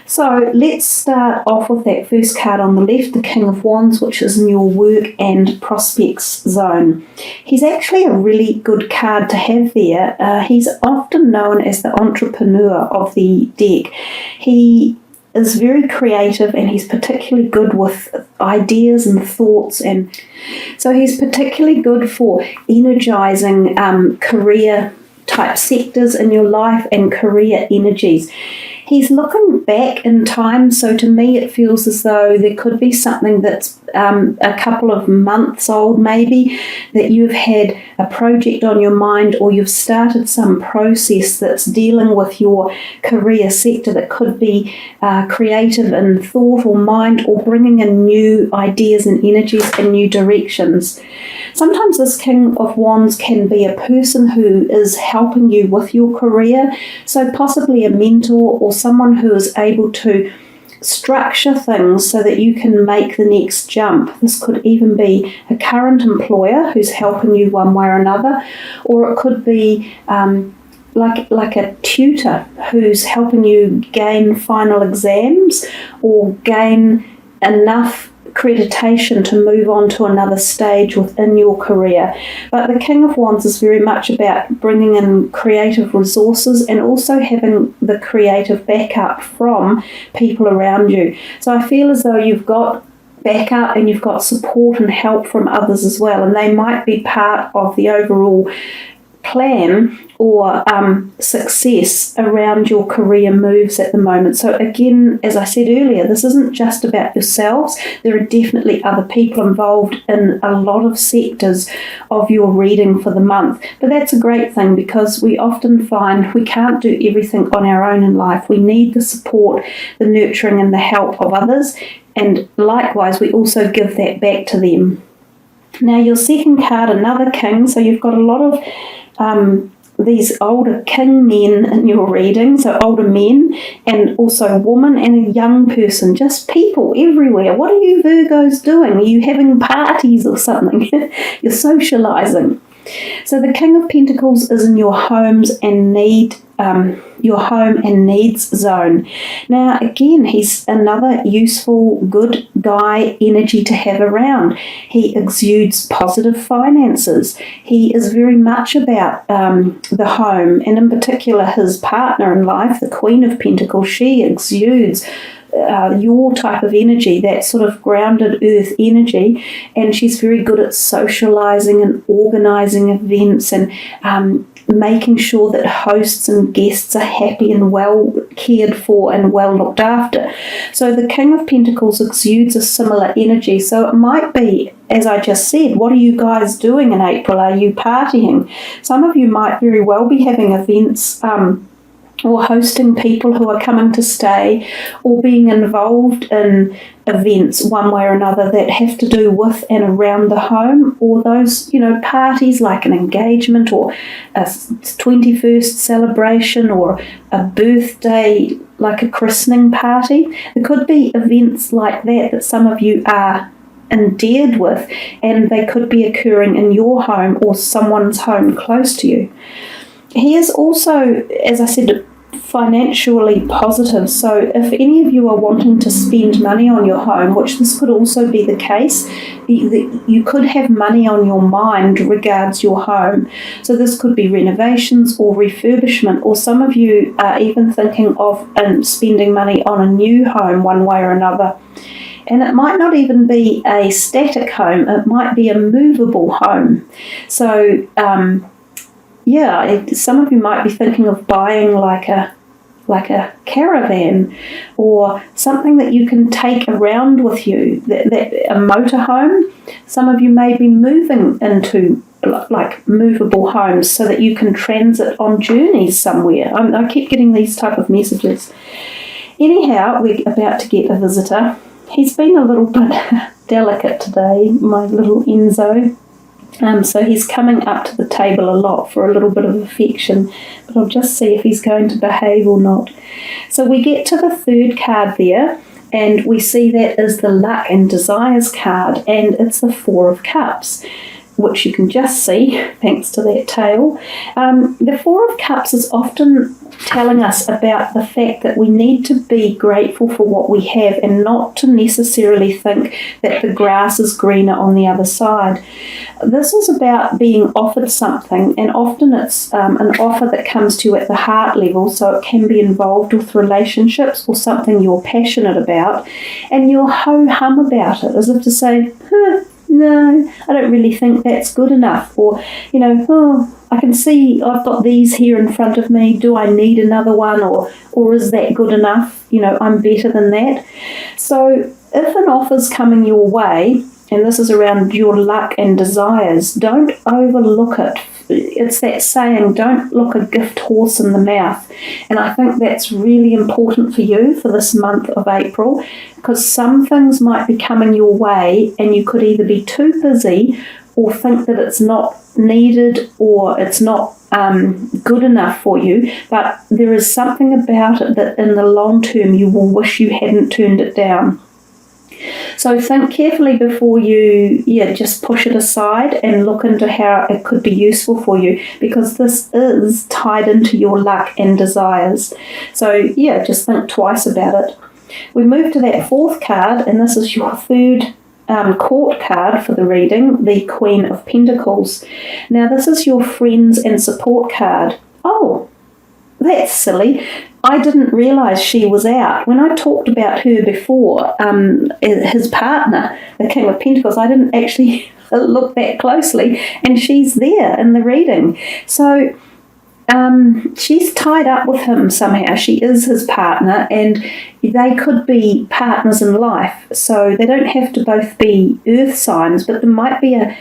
So let's start off with that first card on the left, the King of Wands, which is in your work and prospects zone. He's actually a really good card to have there. He's often known as the entrepreneur of the deck. He is very creative and he's particularly good with ideas and thoughts, and so he's particularly good for energizing career type sectors in your life and career energies. He's looking back in time, so to me it feels as though there could be something that's a couple of months old maybe, that you've had a project on your mind or you've started some process that's dealing with your career sector that could be creative in thought or mind, or bringing in new ideas and energies and new directions. Sometimes this King of Wands can be a person who is helping you with your career, so possibly a mentor or someone who is able to structure things so that you can make the next jump. This could even be a current employer who's helping you one way or another, or it could be like a tutor who's helping you gain final exams or gain enough accreditation to move on to another stage within your career. But the King of Wands is very much about bringing in creative resources and also having the creative backup from people around you. So I feel as though you've got backup and you've got support and help from others as well, and they might be part of the overall plan or success around your career moves at the moment. So again, as I said earlier, this isn't just about yourselves. There are definitely other people involved in a lot of sectors of your reading for the month. But that's a great thing, because we often find we can't do everything on our own in life. We need the support, the nurturing and the help of others, and likewise we also give that back to them. Now your second card, another king, so you've got a lot of these older king men in your reading, so older men and also a woman and a young person, just people everywhere. What are you Virgos doing? Are you having parties or something? You're socializing. So the King of Pentacles is in your homes and your home and needs zone. Now again, he's another useful, good guy energy to have around. He exudes positive finances. He is very much about the home, and in particular his partner in life, the Queen of Pentacles. She exudes your type of energy, that sort of grounded earth energy, and she's very good at socializing and organizing events and making sure that hosts and guests are happy and well cared for and well looked after. So the King of Pentacles exudes a similar energy. So it might be, as I just said, what are you guys doing in April? Are you partying? Some of you might very well be having events or hosting people who are coming to stay, or being involved in events one way or another that have to do with and around the home, or those, parties like an engagement or a 21st celebration or a birthday, like a christening party. It could be events like that some of you are endeared with, and they could be occurring in your home or someone's home close to you. He is also, as I said, financially positive. So if any of you are wanting to spend money on your home, which this could also be the case, you could have money on your mind regards your home. So this could be renovations or refurbishment, or some of you are even thinking of spending money on a new home one way or another. And it might not even be a static home, it might be a movable home. So some of you might be thinking of buying like a caravan or something that you can take around with you, a motorhome. Some of you may be moving into like movable homes so that you can transit on journeys somewhere. I keep getting these type of messages. Anyhow, we're about to get a visitor. He's been a little bit delicate today, my little Enzo. So he's coming up to the table a lot for a little bit of affection, but I'll just see if he's going to behave or not. So we get to the third card there, and we see that is the Luck and Desires card, and it's the Four of Cups. which you can just see thanks to that tail. The Four of Cups is often telling us about the fact that we need to be grateful for what we have and not to necessarily think that the grass is greener on the other side. This is about being offered something, and often it's an offer that comes to you at the heart level, so it can be involved with relationships or something you're passionate about, and you'll ho-hum about it as if to say, no, I don't really think that's good enough, or, I can see I've got these here in front of me, do I need another one, or is that good enough, I'm better than that. So if an offer's coming your way, and this is around your luck and desires, don't overlook it. It's that saying, don't look a gift horse in the mouth. And I think that's really important for you for this month of April, because some things might be coming your way and you could either be too busy or think that it's not needed or it's not good enough for you. But there is something about it that in the long term you will wish you hadn't turned it down. So think carefully before you just push it aside and look into how it could be useful for you, because this is tied into your luck and desires. So just think twice about it. We move to that fourth card, and this is your third court card for the reading, the Queen of Pentacles. Now this is your friends and support card. Oh, that's silly. I didn't realise she was out. When I talked about her before, his partner, the King of Pentacles, I didn't actually look that closely, and she's there in the reading. So she's tied up with him somehow. She is his partner, and they could be partners in life. So they don't have to both be earth signs, but there might be a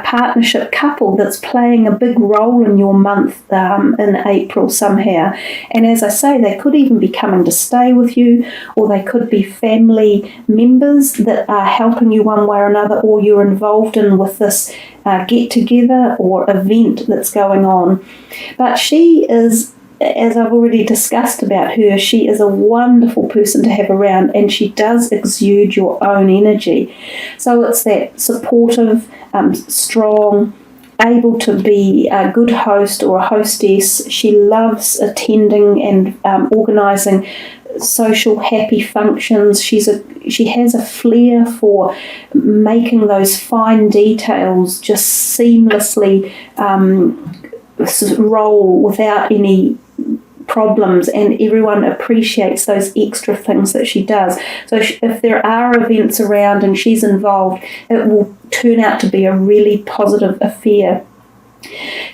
partnership couple that's playing a big role in your month in April somehow. And as I say, they could even be coming to stay with you, or they could be family members that are helping you one way or another, or you're involved in with this get-together or event that's going on. But she is, as I've already discussed about her, she is a wonderful person to have around, and she does exude your own energy. So it's that supportive, strong, able to be a good host or a hostess. She loves attending and organising social happy functions. She has a flair for making those fine details just seamlessly roll without any problems, and everyone appreciates those extra things that she does. So if there are events around and she's involved, it will turn out to be a really positive affair.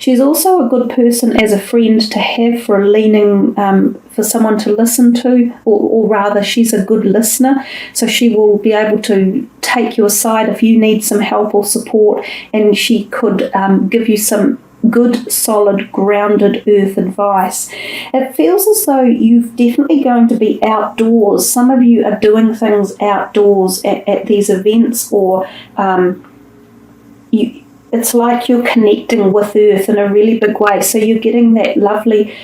She's also a good person as a friend to have for leaning, for someone to listen to, or rather she's a good listener, so she will be able to take your side if you need some help or support, and she could give you some good, solid, grounded earth advice. It feels as though you're definitely going to be outdoors. Some of you are doing things outdoors at these events, or it's like you're connecting with earth in a really big way. So you're getting that lovely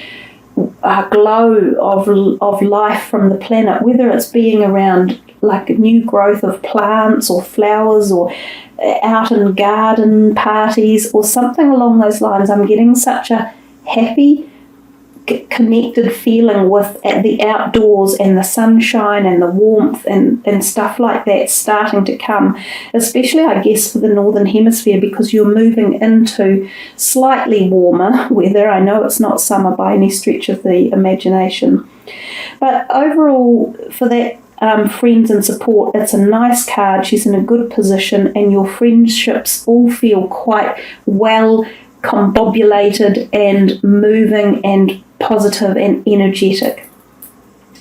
glow of life from the planet, whether it's being around like new growth of plants or flowers, or out in garden parties or something along those lines. I'm getting such a happy, connected feeling with the outdoors and the sunshine and the warmth and stuff like that starting to come, especially I guess for the Northern Hemisphere, because you're moving into slightly warmer weather. I know it's not summer by any stretch of the imagination, but overall for that friends and support, it's a nice card. She's in a good position, and your friendships all feel quite well combobulated and moving and positive and energetic.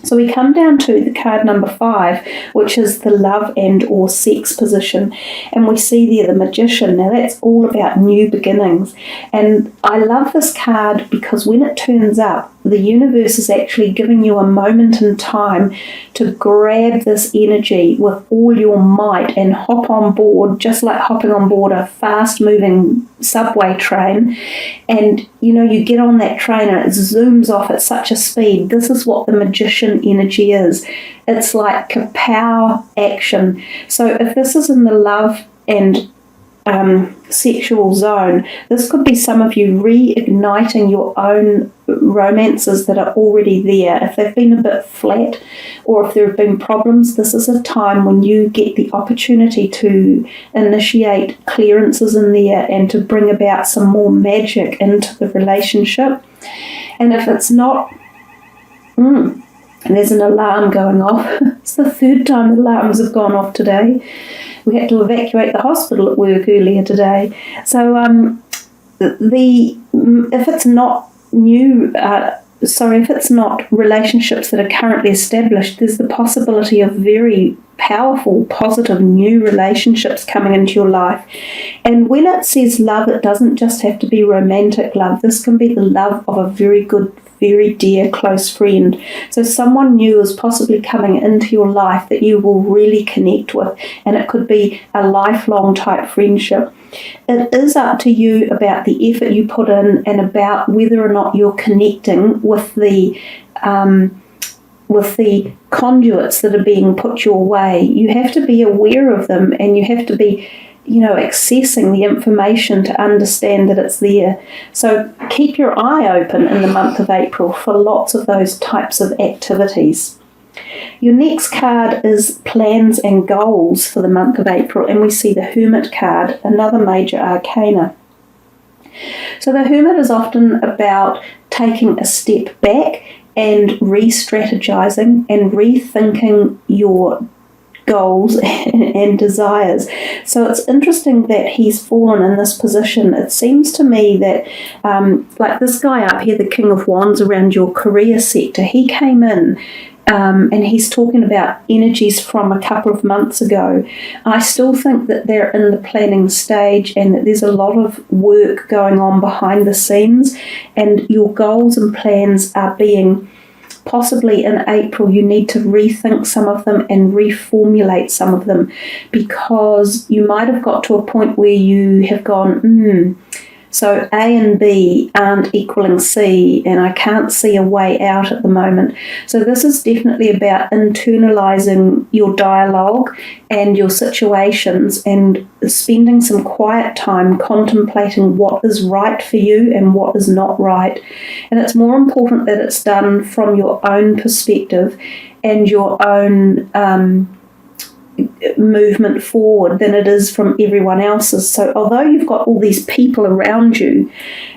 So we come down to the card number 5, which is the love and or sex position, and we see there the Magician. Now that's all about new beginnings, and I love this card because when it turns up, the universe is actually giving you a moment in time to grab this energy with all your might and hop on board, just like hopping on board a fast-moving subway train. And, you get on that train and it zooms off at such a speed. This is what the Magician energy is. It's like kapow action. So if this is in the love and sexual zone. This could be some of you reigniting your own romances that are already there. If they've been a bit flat or if there have been problems, this is a time when you get the opportunity to initiate clearances in there and to bring about some more magic into the relationship. And if it's not, and there's an alarm going off. It's the third time the alarms have gone off today. We had to evacuate the hospital at work earlier today. So if it's not if it's not relationships that are currently established, there's the possibility of very powerful, positive new relationships coming into your life. And when it says love, it doesn't just have to be romantic love. This can be the love of a very good, very dear, close friend. So someone new is possibly coming into your life that you will really connect with, and it could be a lifelong type friendship. It is up to you about the effort you put in and about whether or not you're connecting with the conduits that are being put your way. You have to be aware of them, and you have to be accessing the information to understand that it's there. So keep your eye open in the month of April for lots of those types of activities. Your next card is plans and goals for the month of April, and we see the Hermit card, another major arcana. So the Hermit is often about taking a step back and re-strategizing and rethinking your goals and desires. So it's interesting that he's fallen in this position. It seems to me that like this guy up here, the King of Wands, around your career sector, he came in and he's talking about energies from a couple of months ago. I still think that they're in the planning stage and that there's a lot of work going on behind the scenes, and your goals and plans are being possibly in April, you need to rethink some of them and reformulate some of them, because you might have got to a point where you have gone, so A and B aren't equaling C, and I can't see a way out at the moment. So this is definitely about internalizing your dialogue and your situations and spending some quiet time contemplating what is right for you and what is not right. And it's more important that it's done from your own perspective and your own movement forward than it is from everyone else's. So although you've got all these people around you,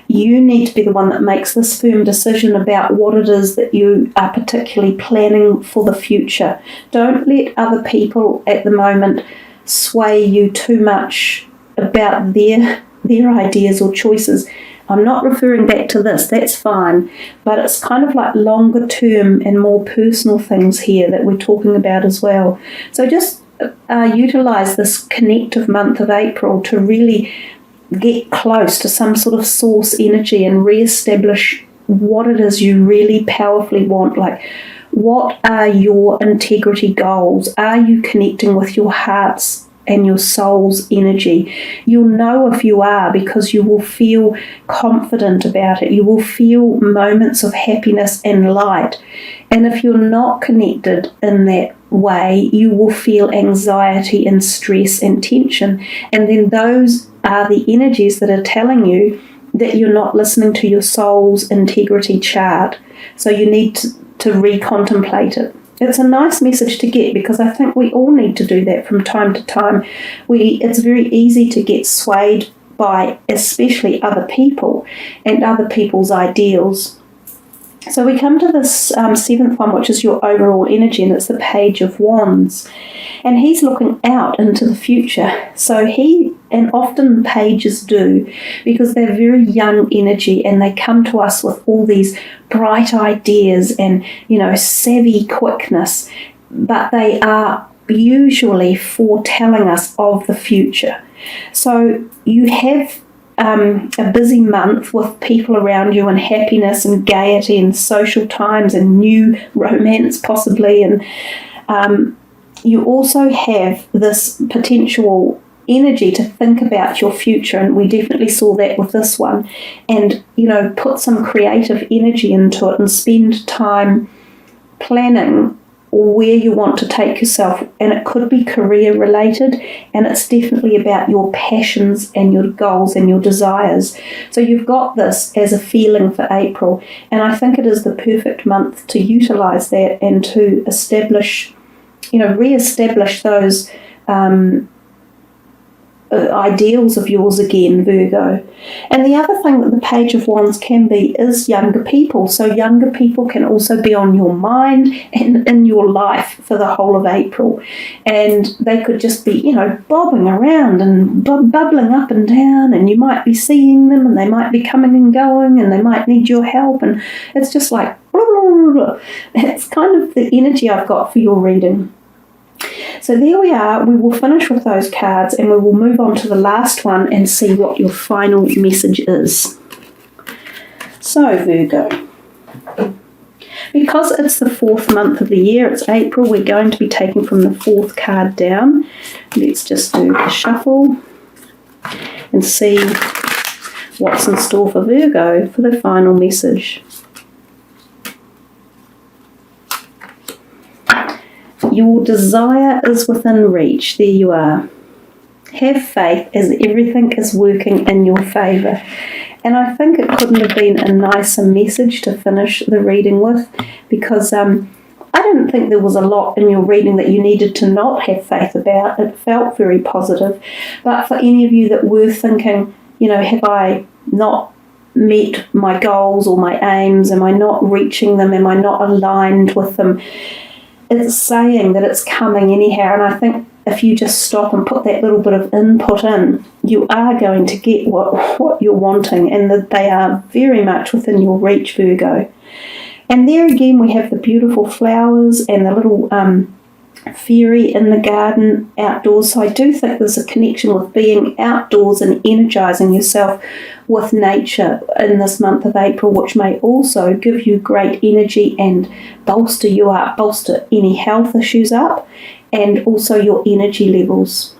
you need to be the one that makes this firm decision about what it is that you are particularly planning for the future. Don't let other people at the moment sway you too much about their ideas or choices. I'm not referring back to this, that's fine, but it's kind of like longer term and more personal things here that we're talking about as well. So just utilize this connective month of April to really get close to some sort of source energy and reestablish what it is you really powerfully want. Like, what are your integrity goals? Are you connecting with your heart's and your soul's energy? You'll know if you are, because you will feel confident about it. You will feel moments of happiness and light. And if you're not connected in that way, you will feel anxiety and stress and tension. And then those are the energies that are telling you that you're not listening to your soul's integrity chart. So you need to recontemplate it. It's a nice message to get, because I think we all need to do that from time to time. It's very easy to get swayed by especially other people and other people's ideals. So we come to this seventh one, which is your overall energy, and it's the Page of Wands. And he's looking out into the future. So and often pages do, because they're very young energy and they come to us with all these bright ideas and, savvy quickness, but they are usually foretelling us of the future. So you have a busy month with people around you and happiness and gaiety and social times and new romance possibly, and you also have this potential energy to think about your future, and we definitely saw that with this one, and put some creative energy into it and spend time planning where you want to take yourself, and it could be career related, and it's definitely about your passions and your goals and your desires. So you've got this as a feeling for April, and I think it is the perfect month to utilize that and to establish, re-establish those ideals of yours again, Virgo. And the other thing that the Page of Wands can be is younger people. So younger people can also be on your mind and in your life for the whole of April. And they could just be, bobbing around and bubbling up and down, and you might be seeing them, and they might be coming and going, and they might need your help. And it's just like, blah, blah, blah, blah. It's kind of the energy I've got for your reading. So there we are. We will finish with those cards, and we will move on to the last one and see what your final message is. So Virgo, because it's the 4th month of the year, it's April, we're going to be taking from the 4th card down. Let's just do a shuffle and see what's in store for Virgo for the final message. Your desire is within reach. There you are. Have faith as everything is working in your favour. And I think it couldn't have been a nicer message to finish the reading with, because I didn't think there was a lot in your reading that you needed to not have faith about. It felt very positive. But for any of you that were thinking, have I not met my goals or my aims? Am I not reaching them? Am I not aligned with them? It's saying that it's coming anyhow, and I think if you just stop and put that little bit of input in, you are going to get what you're wanting, and that they are very much within your reach, Virgo. And there again we have the beautiful flowers and the little fairy in the garden outdoors. So I do think there's a connection with being outdoors and energizing yourself with nature in this month of April, which may also give you great energy and bolster you up, bolster any health issues up, and also your energy levels.